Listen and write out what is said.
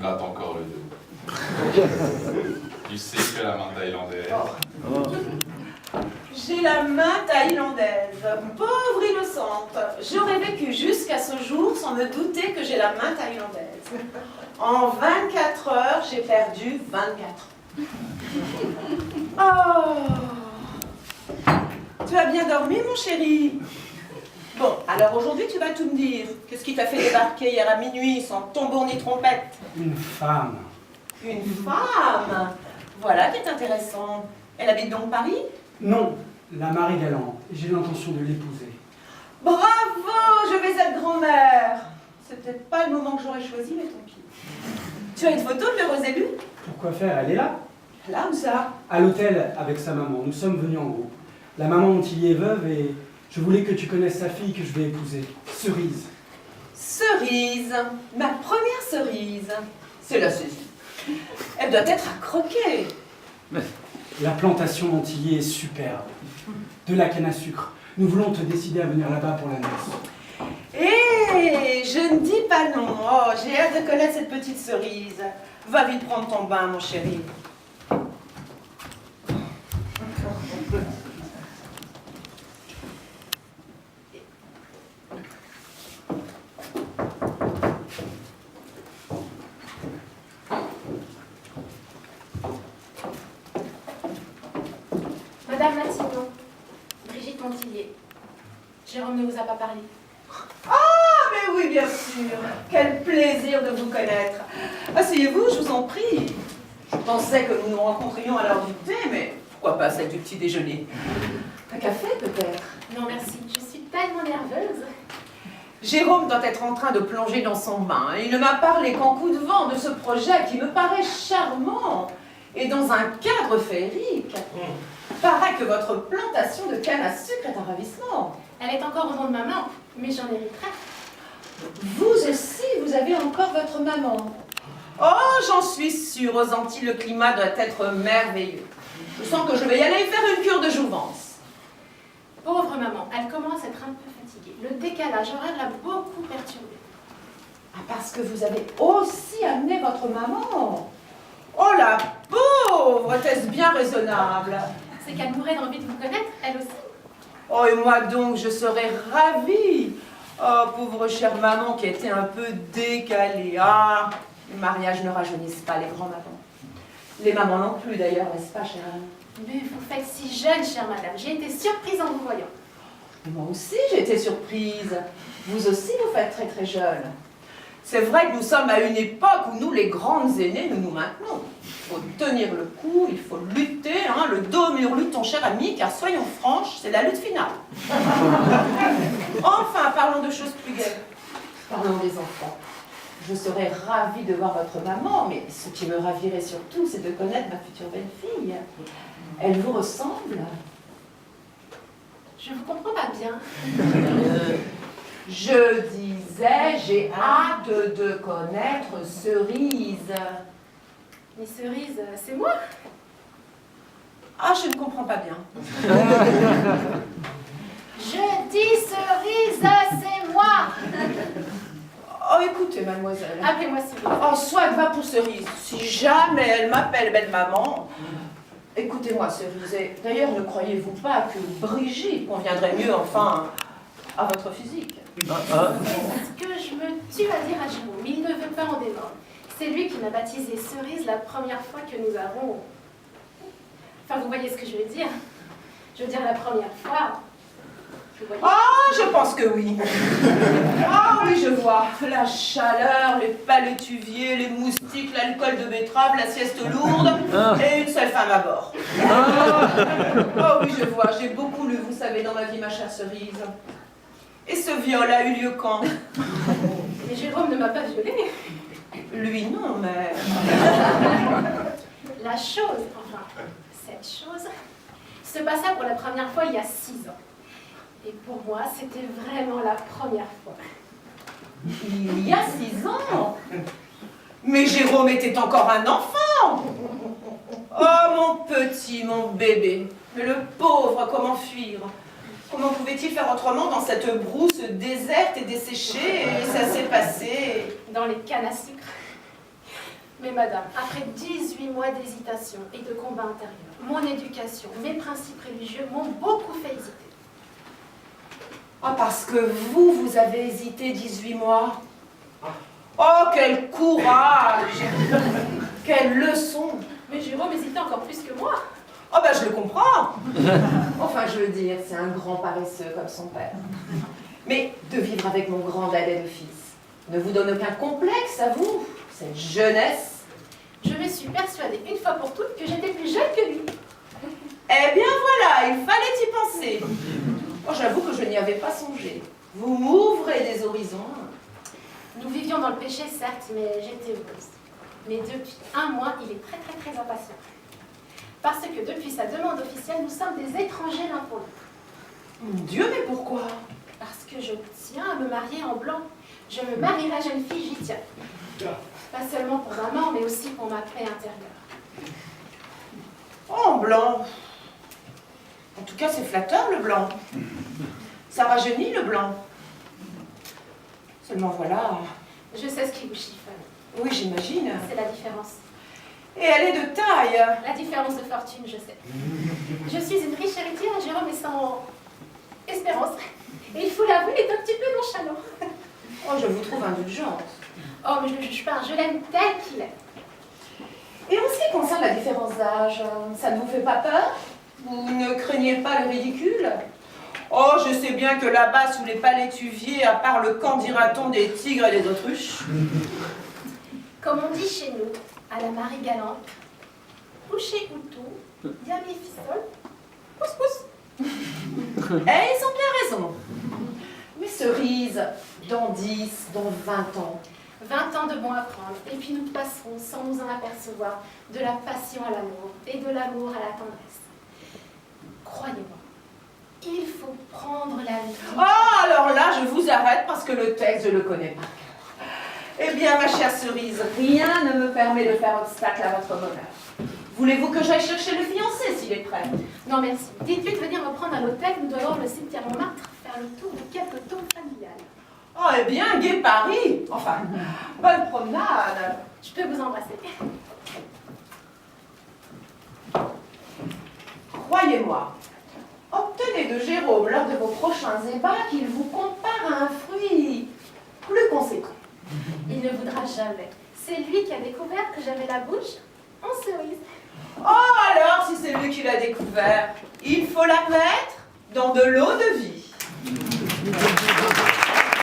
gratte encore le dos. Tu sais que la main thaïlandaise... J'ai la main thaïlandaise. Pauvre innocente. J'aurais vécu jusqu'à ce jour sans me douter que j'ai la main thaïlandaise. En 24 heures, j'ai perdu 24. Oh! Tu as bien dormi, mon chéri? Bon, alors aujourd'hui, tu vas tout me dire. Qu'est-ce qui t'a fait débarquer hier à minuit sans tambour ni trompette? Une femme. Une femme? Voilà qui est intéressant. Elle habite donc Paris? Non, la Marie Galante. J'ai l'intention de l'épouser. Bravo, je vais être grand-mère. C'est peut-être pas le moment que j'aurais choisi, mais tant pis. Tu as une photo de l'heureuse élue? Pourquoi faire? Elle est là. Là où ça? À l'hôtel avec sa maman. Nous sommes venus en groupe. La maman Montilly est veuve et je voulais que tu connaisses sa fille que je vais épouser. Cerise. Cerise, ma première cerise. C'est la saisie. Elle doit être à croquer. La plantation Montilly est superbe. De la canne à sucre. Nous voulons te décider à venir là-bas pour la noce. Hé, je ne dis pas non. Oh, j'ai hâte de connaître cette petite cerise. Va vite prendre ton bain, mon chéri. Madame Matignon, Brigitte Montillier. Jérôme ne vous a pas parlé. Ah, mais oui, bien sûr. Quel plaisir de vous connaître. Asseyez-vous, je vous en prie. Je pensais que nous nous rencontrions à l'heure du thé, mais pourquoi pas celle du petit déjeuner? Un café, peut-être? Non merci, je suis tellement nerveuse. Jérôme doit être en train de plonger dans son bain. Il ne m'a parlé qu'en coup de vent de ce projet qui me paraît charmant et dans un cadre féerique. Paraît que votre plantation de canne à sucre est un ravissement. Elle est encore au nom de maman, mais j'en hériterai. Vous aussi, vous avez encore votre maman. Oh, j'en suis sûre, aux Antilles, le climat doit être merveilleux. Je sens que je vais y aller faire une cure de jouvence. Pauvre maman, elle commence à être un peu fatiguée. Le décalage horaire l'a beaucoup perturbée. Ah, parce que vous avez aussi amené votre maman. Oh la pauvre, est-ce bien raisonnable? C'est qu'elle mourrait d'envie de vous connaître, elle aussi. Oh, et moi donc, je serais ravie. Oh, pauvre chère maman qui était un peu décalée. Ah, les mariages ne rajeunissent pas les grands-mamans. Les mamans non plus d'ailleurs, n'est-ce pas, chère amie? Mais vous faites si jeune, chère madame. J'ai été surprise en vous voyant. Moi aussi, j'ai été surprise. Vous aussi, vous faites très très jeune. C'est vrai que nous sommes à une époque où nous, les grandes aînées, nous nous maintenons. Il faut tenir le coup, il faut lutter, hein, le dos au mur lutte, ton cher ami, car soyons franches, c'est la lutte finale. Enfin, parlons de choses plus gaies. Parlons des enfants. Je serais ravie de voir votre maman, mais ce qui me ravirait surtout, c'est de connaître ma future belle-fille. Elle vous ressemble? Je vous comprends pas bien. Je disais, j'ai hâte de connaître Cerise. Mais Cerise, c'est moi. Ah, je ne comprends pas bien. Je dis Cerise, c'est moi. Oh, écoutez, mademoiselle. Appelez-moi Cerise. Oh, soit va pour Cerise. Si jamais elle m'appelle belle maman. Écoutez-moi, Cerise. Et d'ailleurs, ne croyez-vous pas que Brigitte conviendrait mieux, enfin, à votre physique? Ce que je me tue à dire à Jérôme, il ne veut pas en démordre. C'est lui qui m'a baptisé Cerise la première fois que nous avons... Enfin, vous voyez ce que je veux dire? Je veux dire la première fois. Vous voyez? Ah, je pense que oui. Ah oui, je vois. La chaleur, les palétuviers, les moustiques, l'alcool de betterave, la sieste lourde et une seule femme à bord. Oh oui, je vois. J'ai beaucoup lu, vous savez, dans ma vie, ma chère Cerise. Et ce viol a eu lieu quand? Mais Jérôme ne m'a pas violée. Lui, non, mais... La chose, enfin, cette chose, se passa pour la première fois il y a 6 ans. Et pour moi, c'était vraiment la première fois. Il y a 6 ans? Mais Jérôme était encore un enfant! Oh, mon petit, mon bébé. Mais le pauvre, comment fuir? Comment pouvait-il faire autrement dans cette brousse déserte et desséchée? Et ça s'est passé... Dans les cannes à sucre. Mais madame, après 18 mois d'hésitation et de combat intérieur, mon éducation, mes principes religieux m'ont beaucoup fait hésiter. Ah, parce que vous avez hésité 18 mois. Oh, quel courage! Quelle leçon! Mais Jérôme hésitait encore plus que moi. Oh, ben je le comprends! Enfin, je veux dire, c'est un grand paresseux comme son père. Mais de vivre avec mon grand dadais de fils ne vous donne aucun complexe à vous, cette jeunesse? Je me suis persuadée une fois pour toutes que j'étais plus jeune que lui. Eh bien voilà, il fallait y penser. Oh, j'avoue que je n'y avais pas songé. Vous m'ouvrez des horizons. Nous vivions dans le péché, certes, mais j'étais heureuse. Mais depuis un mois, il est très impatient. Parce que depuis sa demande officielle, nous sommes des étrangers l'un pour l'autre. Mon Dieu, mais pourquoi? Parce que je tiens à me marier en blanc. Je me marierai jeune fille, j'y tiens. Pas seulement pour maman, mais aussi pour ma paix intérieure. Oh, en blanc. En tout cas, c'est flatteur, le blanc. Ça rajeunit, le blanc. Seulement voilà. Je sais ce qui vous chiffonne. Oui, j'imagine. C'est la différence. Et elle est de taille. La différence de fortune, je sais. Je suis une riche héritière, Jérôme est sans espérance. Et il faut l'avouer, il est un petit peu nonchalant. Oh, je vous trouve indulgente. Oh, mais je ne le juge pas, je l'aime tel qu'il est. Et en ce qui concerne la différence d'âge, ça ne vous fait pas peur? Vous ne craignez pas le ridicule? Oh, je sais bien que là-bas, sous les palétuviers, à part le camp, dira-t-on, des tigres et des autruches. Comme on dit chez nous, à la Marie Galante, couchez Outou, diamifistole, pousse-pousse. Eh, ils ont bien raison. Mais Cerise, dans 10, dans 20 ans. 20 ans de bon à prendre, et puis nous passerons, sans nous en apercevoir, de la passion à l'amour, et de l'amour à la tendresse. Croyez-moi, il faut prendre la vie. Oh, alors là, je vous arrête parce que le texte, je le connais par cœur. Eh bien, ma chère Cerise, rien ne me permet de faire obstacle à votre bonheur. Voulez-vous que j'aille chercher le fiancé s'il est prêt? Non merci, dites-lui de venir me prendre à l'hôtel, nous devons le cimetière Montmartre, faire le tour de quelques tombes familiales. Oh, eh bien, gai Paris. Enfin, bonne promenade. Je peux vous embrasser. Croyez-moi, obtenez de Jérôme lors de vos prochains ébats qu'il vous compare à un fruit plus conséquent. Il ne voudra jamais. C'est lui qui a découvert que j'avais la bouche en cerise. Oh, alors, si c'est lui qui l'a découvert, il faut la mettre dans de l'eau de vie.